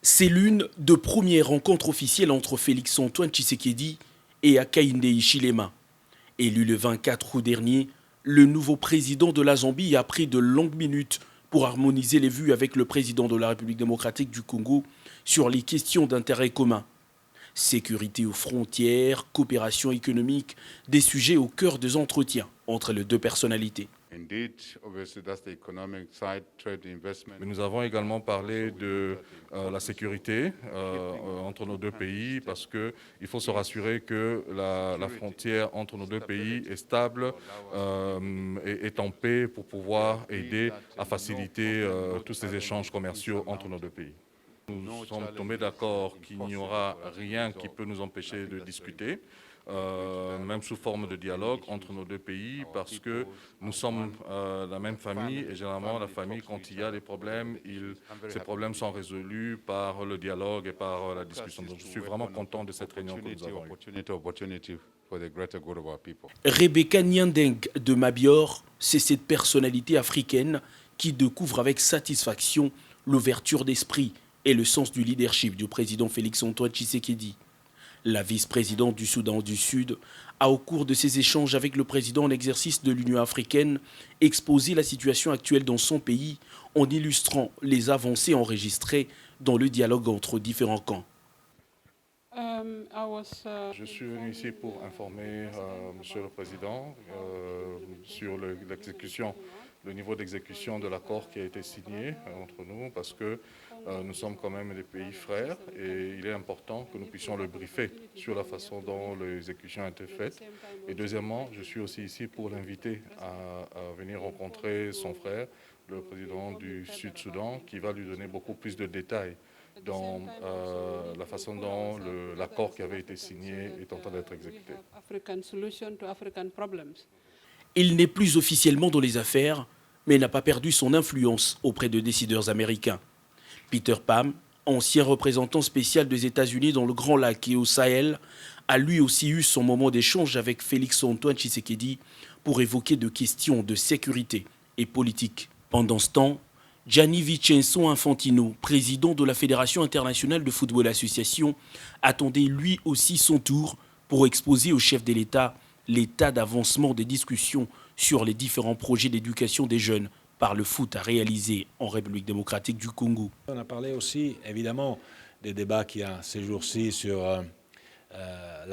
C'est l'une des premières rencontres officielles entre Félix-Antoine Tshisekedi et Hakainde Hichilema. Élu le 24 août dernier, le nouveau président de la Zambie a pris de longues minutes pour harmoniser les vues avec le président de la République démocratique du Congo sur les questions d'intérêt commun. Sécurité aux frontières, coopération économique, des sujets au cœur des entretiens entre les deux personnalités. Mais nous avons également parlé de la sécurité entre nos deux pays parce qu'il faut se rassurer que la frontière entre nos deux pays est stable et est en paix pour pouvoir aider à faciliter tous ces échanges commerciaux entre nos deux pays. Nous sommes tombés d'accord qu'il n'y aura rien qui peut nous empêcher de discuter, même sous forme de dialogue entre nos deux pays, parce que nous sommes la même famille et généralement la famille, quand il y a des problèmes, ces problèmes sont résolus par le dialogue et par la discussion. Donc je suis vraiment content de cette réunion que nous avons eue. Rebecca Nyandeng de Mabior, c'est cette personnalité africaine qui découvre avec satisfaction l'ouverture d'esprit et le sens du leadership du président Félix-Antoine Tshisekedi. La vice-présidente du Soudan du Sud a, au cours de ses échanges avec le président en exercice de l'Union africaine, exposé la situation actuelle dans son pays en illustrant les avancées enregistrées dans le dialogue entre différents camps. Je suis venu ici pour informer Monsieur le Président sur l'exécution, le niveau d'exécution de l'accord qui a été signé entre nous, parce que nous sommes quand même des pays frères et il est important que nous puissions le briefer sur la façon dont l'exécution a été faite. Et deuxièmement, je suis aussi ici pour l'inviter à venir rencontrer son frère, le président du Sud-Soudan, qui va lui donner beaucoup plus de détails dans la façon dont l'accord qui avait été signé est en train d'être exécuté. Il n'est plus officiellement dans les affaires, mais n'a pas perdu son influence auprès de décideurs américains. Peter Pham, ancien représentant spécial des États-Unis dans le Grand Lac et au Sahel, a lui aussi eu son moment d'échange avec Félix-Antoine Tshisekedi pour évoquer des questions de sécurité et politique. Pendant ce temps, Gianni Vincenzo Infantino, président de la Fédération internationale de football association, attendait lui aussi son tour pour exposer au chef de l'État l'état d'avancement des discussions sur les différents projets d'éducation des jeunes par le foot à réaliser en République démocratique du Congo. On a parlé aussi, évidemment, des débats qu'il y a ces jours-ci sur